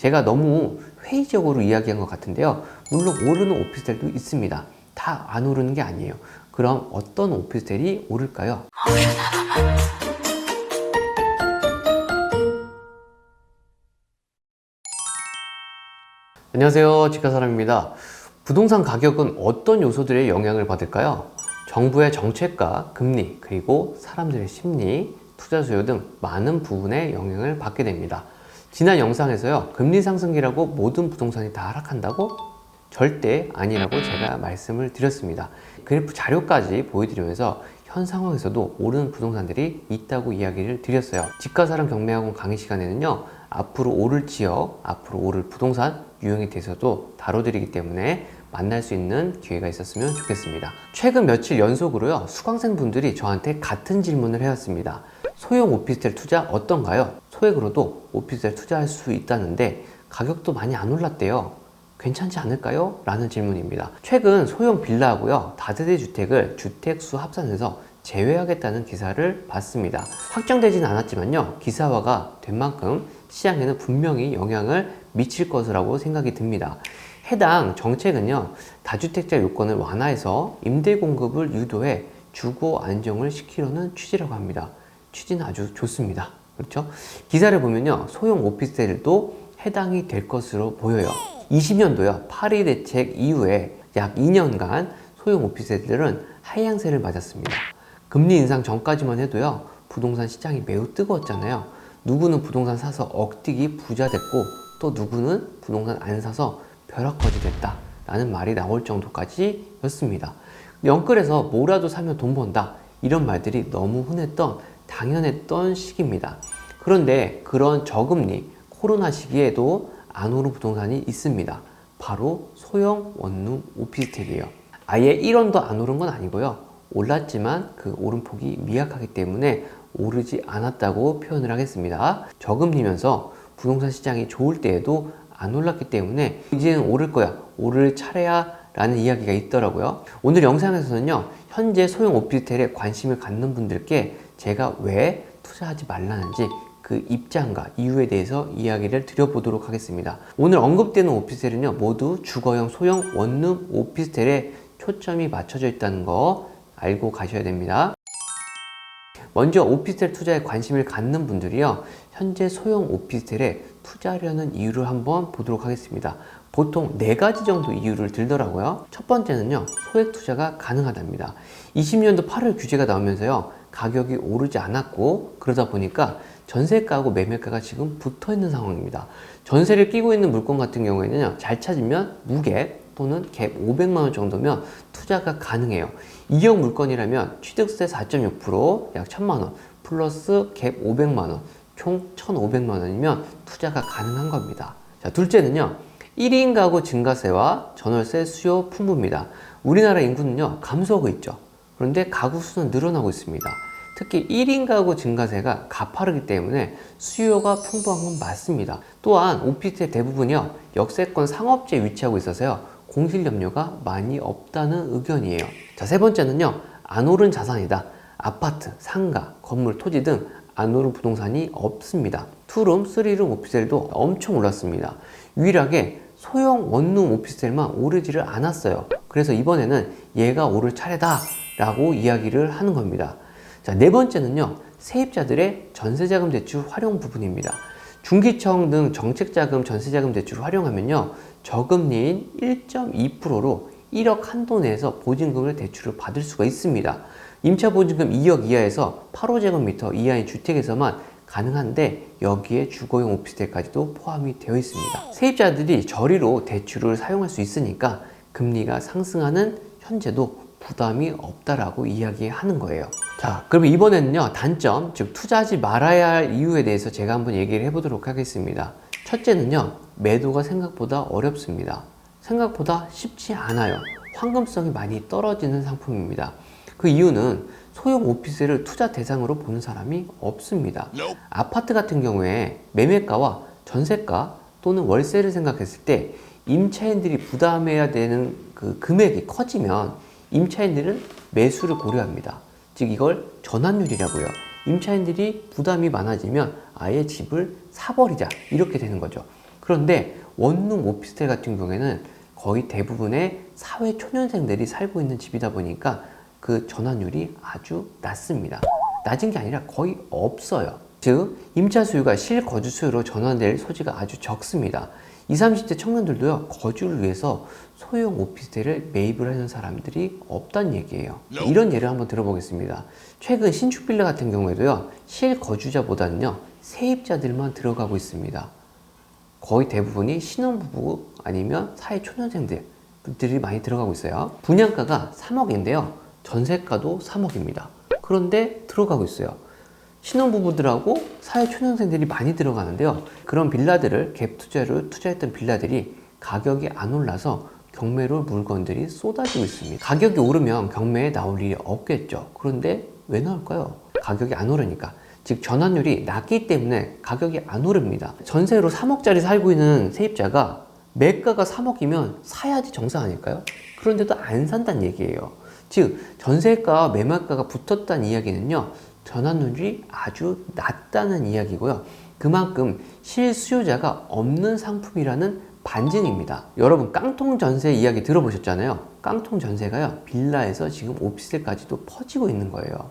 제가 너무 회의적으로 이야기한 것 같은데요. 물론 오르는 오피스텔도 있습니다. 다 안 오르는 게 아니에요. 그럼 어떤 오피스텔이 오를까요? 안녕하세요, 집가사람입니다. 부동산 가격은 어떤 요소들의 영향을 받을까요? 정부의 정책과 금리, 그리고 사람들의 심리, 투자 수요 등 많은 부분에 영향을 받게 됩니다. 지난 영상에서요, 금리 상승기라고 모든 부동산이 다 하락한다고? 절대 아니라고 제가 말씀을 드렸습니다. 그래프 자료까지 보여드리면서 현 상황에서도 오르는 부동산들이 있다고 이야기를 드렸어요. 집가사람 경매학원 강의 시간에는요, 앞으로 오를 지역, 앞으로 오를 부동산 유형에 대해서도 다뤄드리기 때문에 만날 수 있는 기회가 있었으면 좋겠습니다. 최근 며칠 연속으로요, 수강생분들이 저한테 같은 질문을 해왔습니다. 소형 오피스텔 투자 어떤가요? 소액으로도 오피스텔 투자할 수 있다는데 가격도 많이 안 올랐대요. 괜찮지 않을까요? 라는 질문입니다. 최근 소형 빌라하고요, 다세대 주택을 주택수 합산해서 제외하겠다는 기사를 봤습니다. 확정되지는 않았지만요, 기사화가 된 만큼 시장에는 분명히 영향을 미칠 것이라고 생각이 듭니다. 해당 정책은요, 다주택자 요건을 완화해서 임대 공급을 유도해 주거 안정을 시키려는 취지라고 합니다. 취지는 아주 좋습니다. 그렇죠? 기사를 보면요, 소형 오피스텔도 해당이 될 것으로 보여요. 20년도요, 파리 대책 이후에 약 2년간 소형 오피스텔들은 하향세를 맞았습니다. 금리 인상 전까지만 해도요, 부동산 시장이 매우 뜨거웠잖아요. 누구는 부동산 사서 억뛰기 부자 됐고, 또 누구는 부동산 안 사서 벼락거지 됐다 라는 말이 나올 정도까지 였습니다. 영끌에서 뭐라도 사면 돈 번다, 이런 말들이 너무 흔했던 당연했던 시기입니다. 그런데 그런 저금리 코로나 시기에도 안 오른 부동산이 있습니다. 바로 소형 원룸 오피스텔이에요. 아예 1원도 안 오른 건 아니고요, 올랐지만 그 오름폭이 미약하기 때문에 오르지 않았다고 표현을 하겠습니다. 저금리면서 부동산 시장이 좋을 때에도 안 올랐기 때문에 이제는 오를 거야, 오를 차례야 라는 이야기가 있더라고요. 오늘 영상에서는요, 현재 소형 오피스텔에 관심을 갖는 분들께 제가 왜 투자하지 말라는지 그 입장과 이유에 대해서 이야기를 드려보도록 하겠습니다. 오늘 언급되는 오피스텔은요, 모두 주거형 소형 원룸 오피스텔에 초점이 맞춰져 있다는 거 알고 가셔야 됩니다. 먼저 오피스텔 투자에 관심을 갖는 분들이요, 현재 소형 오피스텔에 투자하려는 이유를 한번 보도록 하겠습니다. 보통 4가지 정도 이유를 들더라고요. 첫 번째는요, 소액 투자가 가능하답니다. 20년도 8월 규제가 나오면서요, 가격이 오르지 않았고, 그러다 보니까 전세가하고 매매가가 지금 붙어 있는 상황입니다. 전세를 끼고 있는 물건 같은 경우에는요, 잘 찾으면 무갭 또는 갭 500만 원 정도면 투자가 가능해요. 2억 물건이라면 취득세 4.6%, 약 1000만 원, 플러스 갭 500만 원, 총 1500만 원이면 투자가 가능한 겁니다. 자, 둘째는요, 1인 가구 증가세와 전월세 수요 풍부입니다. 우리나라 인구는요, 감소하고 있죠. 그런데 가구 수는 늘어나고 있습니다. 특히 1인 가구 증가세가 가파르기 때문에 수요가 풍부한 건 맞습니다. 또한 오피스텔 대부분이요, 역세권 상업지에 위치하고 있어서요, 공실염려가 많이 없다는 의견이에요. 자, 세 번째는요, 안 오른 자산이다. 아파트, 상가, 건물, 토지 등 안 오른 부동산이 없습니다. 투룸, 쓰리룸 오피스텔도 엄청 올랐습니다. 유일하게 소형 원룸 오피스텔만 오르지를 않았어요. 그래서 이번에는 얘가 오를 차례다 라고 이야기를 하는 겁니다. 자, 네 번째는요, 세입자들의 전세자금 대출 활용 부분입니다. 중기청 등 정책자금 전세자금 대출을 활용하면요, 저금리인 1.2%로 1억 한도 내에서 보증금을 대출을 받을 수가 있습니다. 임차 보증금 2억 이하에서 8호제곱미터 이하의 주택에서만 가능한데, 여기에 주거용 오피스텔까지도 포함이 되어 있습니다. 세입자들이 저리로 대출을 사용할 수 있으니까 금리가 상승하는 현재도 부담이 없다라고 이야기하는 거예요. 자, 그럼 이번에는요, 단점, 즉 투자하지 말아야 할 이유에 대해서 제가 한번 얘기를 해보도록 하겠습니다. 첫째는요, 매도가 생각보다 어렵습니다. 생각보다 쉽지 않아요. 황금성이 많이 떨어지는 상품입니다. 그 이유는 소형 오피스를 투자 대상으로 보는 사람이 없습니다. 아파트 같은 경우에 매매가와 전세가 또는 월세를 생각했을 때 임차인들이 부담해야 되는 그 금액이 커지면 임차인들은 매수를 고려합니다. 즉 이걸 전환율이라고요. 임차인들이 부담이 많아지면 아예 집을 사버리자, 이렇게 되는 거죠. 그런데 원룸 오피스텔 같은 경우에는 거의 대부분의 사회 초년생들이 살고 있는 집이다 보니까 그 전환율이 아주 낮습니다. 낮은 게 아니라 거의 없어요. 즉 임차 수요가 실거주 수요로 전환될 소지가 아주 적습니다. 20, 30대 청년들도요, 거주를 위해서 소형 오피스텔을 매입을 하는 사람들이 없다는 얘기예요. 이런 예를 한번 들어보겠습니다. 최근 신축 빌라 같은 경우에도요, 실거주자보다는요, 세입자들만 들어가고 있습니다. 거의 대부분이 신혼부부 아니면 사회 초년생들이 많이 들어가고 있어요. 분양가가 3억인데요, 전세가도 3억입니다. 그런데 들어가고 있어요. 신혼부부들하고 사회초년생들이 많이 들어가는데요. 그런 빌라들을 갭 투자로 투자했던 빌라들이 가격이 안 올라서 경매로 물건들이 쏟아지고 있습니다. 가격이 오르면 경매에 나올 일이 없겠죠. 그런데 왜 나올까요? 가격이 안 오르니까. 즉 전환율이 낮기 때문에 가격이 안 오릅니다. 전세로 3억짜리 살고 있는 세입자가 매가가 3억이면 사야지 정상 아닐까요? 그런데도 안 산다는 얘기예요. 즉 전세가 매매가가 붙었다는 이야기는요, 전환율이 아주 낮다는 이야기고요. 그만큼 실수요자가 없는 상품이라는 반증입니다. 여러분 깡통 전세 이야기 들어보셨잖아요. 깡통 전세가요, 빌라에서 지금 오피스텔까지도 퍼지고 있는 거예요.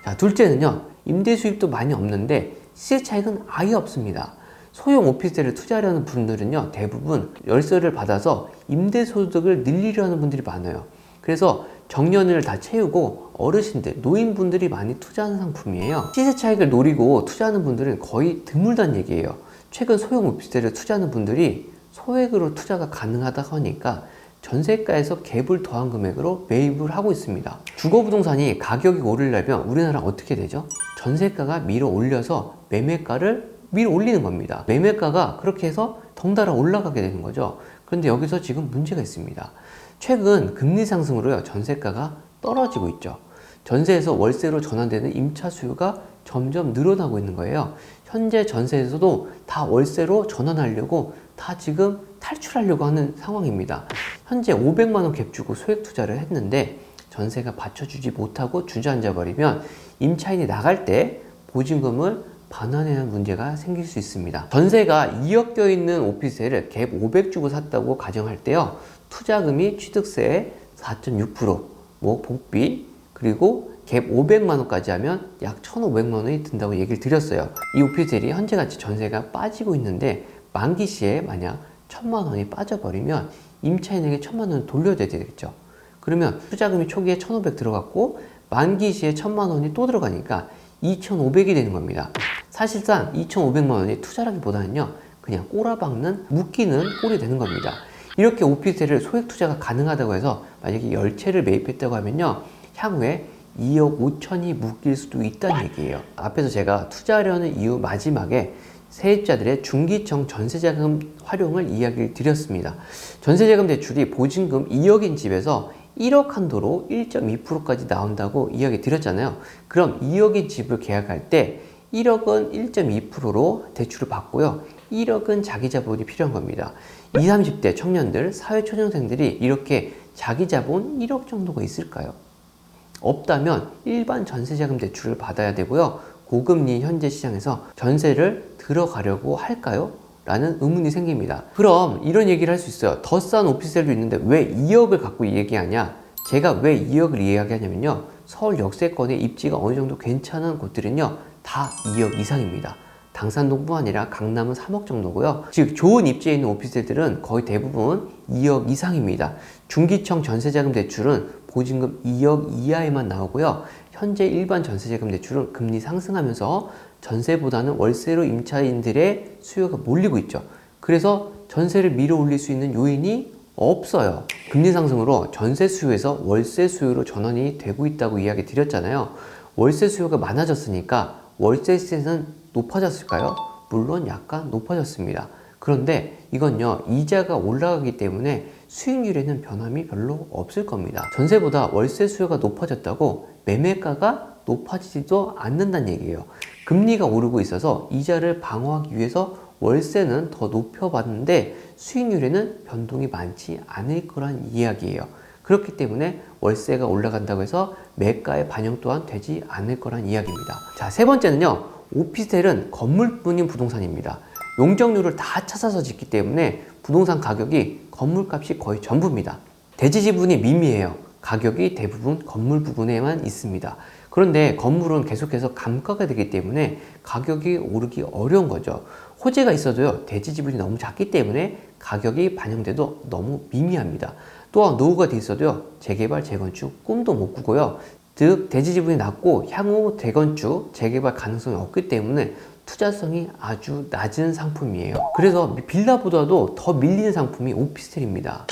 자, 둘째는요, 임대 수입도 많이 없는데 시세 차익은 아예 없습니다. 소형 오피스텔을 투자하려는 분들은요, 대부분 열세를 받아서 임대 소득을 늘리려는 분들이 많아요. 그래서 정년을 다 채우고 어르신들, 노인분들이 많이 투자하는 상품이에요. 시세 차익을 노리고 투자하는 분들은 거의 드물다는 얘기예요. 최근 소형 오피스텔을 투자하는 분들이 소액으로 투자가 가능하다고 하니까 전세가에서 갭을 더한 금액으로 매입을 하고 있습니다. 주거부동산이 가격이 오르려면 우리나라 어떻게 되죠? 전세가가 밀어 올려서 매매가를 밀어 올리는 겁니다. 매매가가 그렇게 해서 덩달아 올라가게 되는 거죠. 그런데 여기서 지금 문제가 있습니다. 최근 금리 상승으로요, 전세가가 떨어지고 있죠. 전세에서 월세로 전환되는 임차 수요가 점점 늘어나고 있는 거예요. 현재 전세에서도 다 월세로 전환하려고 다 지금 탈출하려고 하는 상황입니다. 현재 500만 원 갭 주고 소액 투자를 했는데 전세가 받쳐주지 못하고 주저앉아 버리면 임차인이 나갈 때 보증금을 반환하는 문제가 생길 수 있습니다. 전세가 2억 껴 있는 오피스텔을 갭 500 주고 샀다고 가정할 때요, 투자금이 취득세 4.6%, 뭐 복비, 그리고 갭 500만 원까지 하면 약 1,500만 원이 든다고 얘기를 드렸어요. 이 오피스텔이 현재같이 전세가 빠지고 있는데 만기 시에 만약 1,000만 원이 빠져버리면 임차인에게 1,000만 원을 돌려야 되겠죠. 그러면 투자금이 초기에 1,500 들어갔고 만기 시에 1,000만 원이 또 들어가니까 2,500이 되는 겁니다. 사실상 2,500만 원이 투자라기보다는요, 그냥 꼬라박는, 묶이는 꼴이 되는 겁니다. 이렇게 오피스텔을 소액 투자가 가능하다고 해서 만약에 10채를 매입했다고 하면요, 향후에 2억 5천이 묶일 수도 있다는 얘기예요. 앞에서 제가 투자하려는 이유 마지막에 세입자들의 중기청 전세자금 활용을 이야기를 드렸습니다. 전세자금 대출이 보증금 2억인 집에서 1억 한도로 1.2%까지 나온다고 이야기 드렸잖아요. 그럼 2억인 집을 계약할 때 1억은 1.2%로 대출을 받고요, 1억은 자기 자본이 필요한 겁니다. 20, 30대 청년들, 사회초년생들이 이렇게 자기 자본 1억 정도가 있을까요? 없다면 일반 전세자금 대출을 받아야 되고요, 고금리 현재 시장에서 전세를 들어가려고 할까요? 라는 의문이 생깁니다. 그럼 이런 얘기를 할 수 있어요. 더 싼 오피스텔도 있는데 왜 2억을 갖고 얘기하냐? 제가 왜 2억을 이야기하냐면요, 서울 역세권의 입지가 어느 정도 괜찮은 곳들은요, 다 2억 이상입니다. 당산동뿐 아니라 강남은 3억 정도고요. 즉 좋은 입지에 있는 오피스텔들은 거의 대부분 2억 이상입니다. 중기청 전세자금 대출은 보증금 2억 이하에만 나오고요, 현재 일반 전세자금 대출은 금리 상승하면서 전세보다는 월세로 임차인들의 수요가 몰리고 있죠. 그래서 전세를 밀어 올릴 수 있는 요인이 없어요. 금리 상승으로 전세 수요에서 월세 수요로 전환이 되고 있다고 이야기 드렸잖아요. 월세 수요가 많아졌으니까 월세 시세는 높아졌을까요? 물론 약간 높아졌습니다. 그런데 이건요, 이자가 올라가기 때문에 수익률에는 변함이 별로 없을 겁니다. 전세보다 월세 수요가 높아졌다고 매매가가 높아지지도 않는다는 얘기예요. 금리가 오르고 있어서 이자를 방어하기 위해서 월세는 더 높여봤는데 수익률에는 변동이 많지 않을 거란 이야기예요. 그렇기 때문에 월세가 올라간다고 해서 매가의 반영 또한 되지 않을 거란 이야기입니다. 자, 세 번째는요, 오피스텔은 건물뿐인 부동산입니다. 용적률을 다 찾아서 짓기 때문에 부동산 가격이 건물값이 거의 전부입니다. 대지 지분이 미미해요. 가격이 대부분 건물 부분에만 있습니다. 그런데 건물은 계속해서 감가가 되기 때문에 가격이 오르기 어려운 거죠. 호재가 있어도요, 대지 지분이 너무 작기 때문에 가격이 반영돼도 너무 미미합니다. 또한 노후가 돼 있어도요, 재개발, 재건축 꿈도 못 꾸고요. 즉 대지 지분이 낮고 향후 재건축, 재개발 가능성이 없기 때문에 투자성이 아주 낮은 상품이에요. 그래서 빌라보다도 더 밀리는 상품이 오피스텔입니다.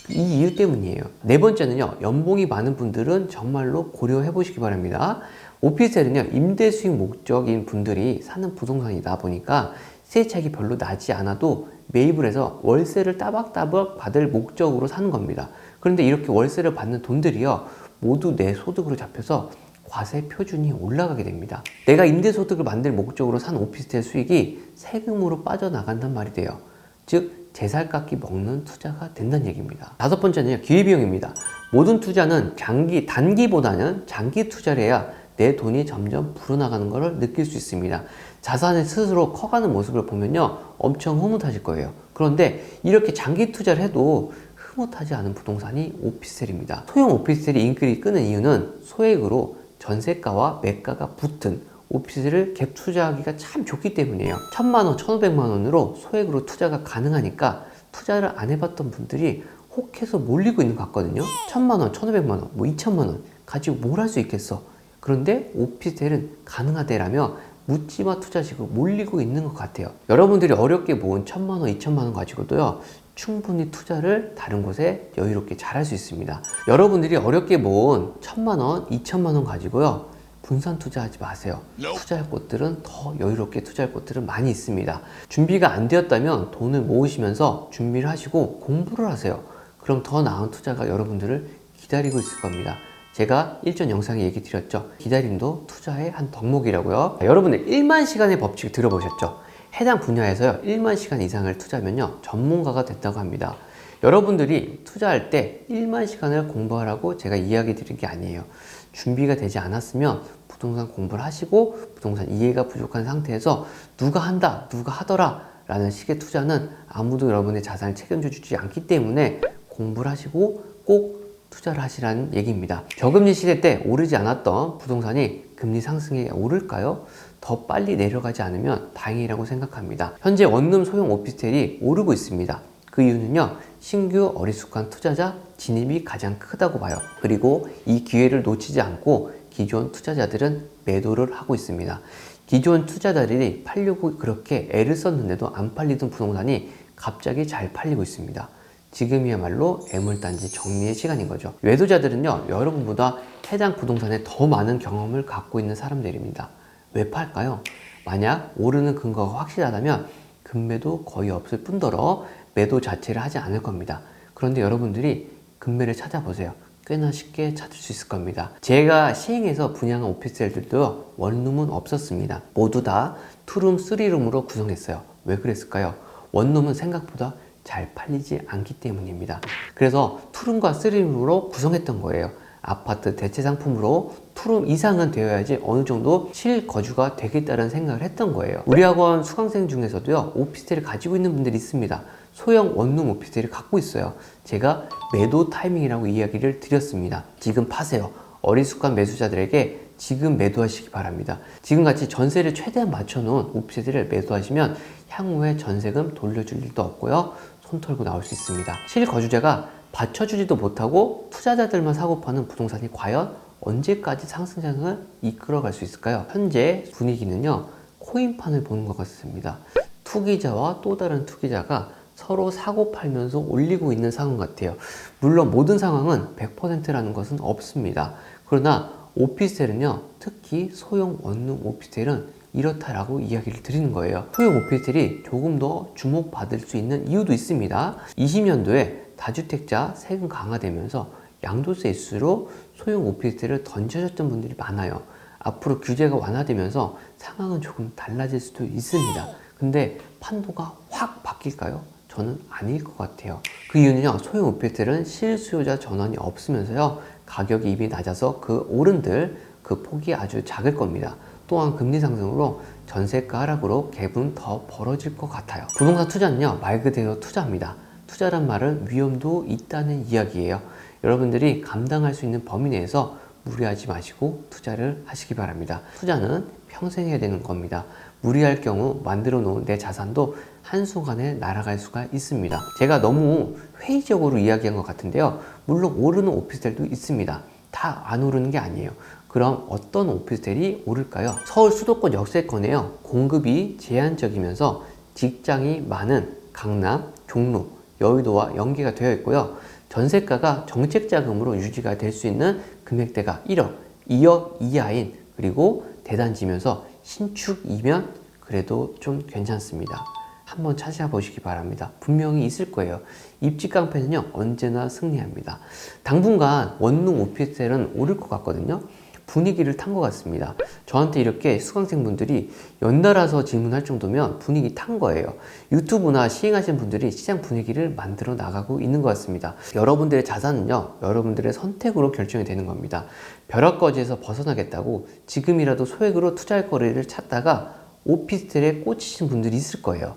이 이유 때문이에요. 네 번째는요, 연봉이 많은 분들은 정말로 고려해 보시기 바랍니다. 오피스텔은요, 임대 수익 목적인 분들이 사는 부동산이다 보니까 시세 차익이 별로 나지 않아도 매입을 해서 월세를 따박따박 받을 목적으로 사는 겁니다. 그런데 이렇게 월세를 받는 돈들이요, 모두 내 소득으로 잡혀서 과세 표준이 올라가게 됩니다. 내가 임대소득을 만들 목적으로 산 오피스텔 수익이 세금으로 빠져나간단 말이 돼요. 즉 제살 깎기 먹는 투자가 된다는 얘기입니다. 다섯 번째는요, 기회비용입니다. 모든 투자는 단기보다는 장기 투자를 해야 내 돈이 점점 불어나가는 것을 느낄 수 있습니다. 자산이 스스로 커가는 모습을 보면요, 엄청 흐뭇하실 거예요. 그런데 이렇게 장기 투자를 해도 흐뭇하지 않은 부동산이 오피스텔입니다. 소형 오피스텔이 인기를 끄는 이유는 소액으로 전세가와 매가가 붙은 오피스텔을 갭 투자하기가 참 좋기 때문이에요. 1,000만원, 1,500만원으로 소액으로 투자가 가능하니까 투자를 안 해봤던 분들이 혹해서 몰리고 있는 것 같거든요. 1,000만원, 1,500만원, 2,000만원 가지고 뭘 할 수 있겠어. 그런데 오피스텔은 가능하대라며 묻지마 투자식으로 몰리고 있는 것 같아요. 여러분들이 어렵게 모은 1,000만원, 2,000만원 가지고도요, 충분히 투자를 다른 곳에 여유롭게 잘 할 수 있습니다. 여러분들이 어렵게 모은 1,000만원, 2,000만원 가지고요, 분산 투자하지 마세요. 투자할 곳들은 더 여유롭게 투자할 곳들은 많이 있습니다. 준비가 안 되었다면 돈을 모으시면서 준비를 하시고 공부를 하세요. 그럼 더 나은 투자가 여러분들을 기다리고 있을 겁니다. 제가 일전 영상에 얘기 드렸죠. 기다림도 투자의 한 덕목이라고요. 여러분들 1만 시간의 법칙 들어보셨죠? 해당 분야에서요, 1만 시간 이상을 투자하면요, 전문가가 됐다고 합니다. 여러분들이 투자할 때 1만 시간을 공부하라고 제가 이야기 드린 게 아니에요. 준비가 되지 않았으면 부동산 공부를 하시고 부동산 이해가 부족한 상태에서 누가 한다, 누가 하더라 라는 식의 투자는 아무도 여러분의 자산을 책임져 주지 않기 때문에 공부를 하시고 꼭 투자를 하시라는 얘기입니다. 저금리 시대 때 오르지 않았던 부동산이 금리 상승에 오를까요? 더 빨리 내려가지 않으면 다행이라고 생각합니다. 현재 원룸 소형 오피스텔이 오르고 있습니다. 그 이유는요, 신규 어리숙한 투자자 진입이 가장 크다고 봐요. 그리고 이 기회를 놓치지 않고 기존 투자자들은 매도를 하고 있습니다. 기존 투자자들이 팔려고 그렇게 애를 썼는데도 안 팔리던 부동산이 갑자기 잘 팔리고 있습니다. 지금이야말로 애물단지 정리의 시간인 거죠. 매도자들은요, 여러분보다 해당 부동산에 더 많은 경험을 갖고 있는 사람들입니다. 왜 팔까요? 만약 오르는 근거가 확실하다면 급매도 거의 없을 뿐더러 매도 자체를 하지 않을 겁니다. 그런데 여러분들이 급매를 찾아보세요. 꽤나 쉽게 찾을 수 있을 겁니다. 제가 시행해서 분양한 오피스텔들도 원룸은 없었습니다. 모두 다 투룸, 쓰리룸으로 구성했어요. 왜 그랬을까요? 원룸은 생각보다 잘 팔리지 않기 때문입니다. 그래서 투룸과 쓰리룸으로 구성했던 거예요. 아파트 대체 상품으로 투룸 이상은 되어야지 어느 정도 실거주가 되겠다는 생각을 했던 거예요. 우리 학원 수강생 중에서도요, 오피스텔을 가지고 있는 분들이 있습니다. 소형 원룸 오피스텔을 갖고 있어요. 제가 매도 타이밍이라고 이야기를 드렸습니다. 지금 파세요. 어리숙한 매수자들에게 지금 매도하시기 바랍니다. 지금같이 전세를 최대한 맞춰놓은 오피스텔을 매도하시면 향후에 전세금 돌려줄 일도 없고요, 손 털고 나올 수 있습니다. 실거주자가 받쳐주지도 못하고 투자자들만 사고 파는 부동산이 과연 언제까지 상승장을 이끌어갈 수 있을까요? 현재 분위기는요, 코인판을 보는 것 같습니다. 투기자와 또 다른 투기자가 서로 사고 팔면서 올리고 있는 상황 같아요. 물론 모든 상황은 100%라는 것은 없습니다. 그러나 오피스텔은요, 특히 소형 원룸 오피스텔은 이렇다라고 이야기를 드리는 거예요. 소형 오피스텔이 조금 더 주목받을 수 있는 이유도 있습니다. 20년도에 다주택자 세금 강화되면서 양도세 이슈로 소형 오피스텔을 던져줬던 분들이 많아요. 앞으로 규제가 완화되면서 상황은 조금 달라질 수도 있습니다. 근데 판도가 확 바뀔까요? 저는 아닐 것 같아요. 그 이유는요, 소형 오피스텔은 실수요자 전환이 없으면서요, 가격이 이미 낮아서 그 어른들 그 폭이 아주 작을 겁니다. 또한 금리 상승으로 전세가 하락으로 갭은 더 벌어질 것 같아요. 부동산 투자는요, 말 그대로 투자입니다. 투자란 말은 위험도 있다는 이야기예요. 여러분들이 감당할 수 있는 범위 내에서 무리하지 마시고 투자를 하시기 바랍니다. 투자는 평생 해야 되는 겁니다. 무리할 경우 만들어 놓은 내 자산도 한순간에 날아갈 수가 있습니다. 제가 너무 회의적으로 이야기한 것 같은데요. 물론 오르는 오피스텔도 있습니다. 다 안 오르는 게 아니에요. 그럼 어떤 오피스텔이 오를까요? 서울 수도권 역세권에요, 공급이 제한적이면서 직장이 많은 강남, 종로, 여의도와 연계가 되어 있고요. 전세가가 정책자금으로 유지가 될 수 있는 금액대가 1억, 2억 이하인, 그리고 대단지면서 신축이면 그래도 좀 괜찮습니다. 한번 찾아보시기 바랍니다. 분명히 있을 거예요. 입지 깡패는요, 언제나 승리합니다. 당분간 원룸 오피스텔은 오를 것 같거든요. 분위기를 탄 것 같습니다. 저한테 이렇게 수강생분들이 연달아서 질문할 정도면 분위기 탄 거예요. 유튜브나 시행하시는 분들이 시장 분위기를 만들어 나가고 있는 것 같습니다. 여러분들의 자산은요, 여러분들의 선택으로 결정이 되는 겁니다. 벼락거지에서 벗어나겠다고 지금이라도 소액으로 투자할 거리를 찾다가 오피스텔에 꽂히신 분들이 있을 거예요.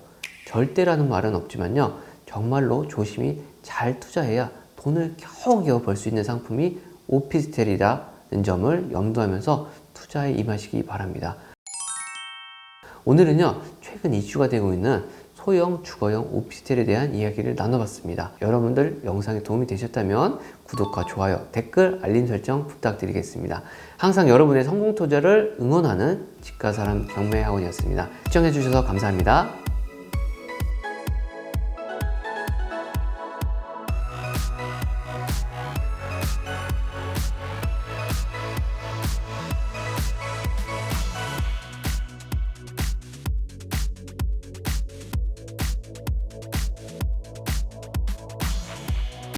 절대라는 말은 없지만요, 정말로 조심히 잘 투자해야 돈을 겨우겨우 벌 수 있는 상품이 오피스텔이라는 점을 염두하면서 투자에 임하시기 바랍니다. 오늘은요, 최근 이슈가 되고 있는 소형 주거용 오피스텔에 대한 이야기를 나눠봤습니다. 여러분들 영상이 도움이 되셨다면 구독과 좋아요, 댓글, 알림 설정 부탁드리겠습니다. 항상 여러분의 성공 투자를 응원하는 집가사람 경매학원이었습니다. 시청해주셔서 감사합니다.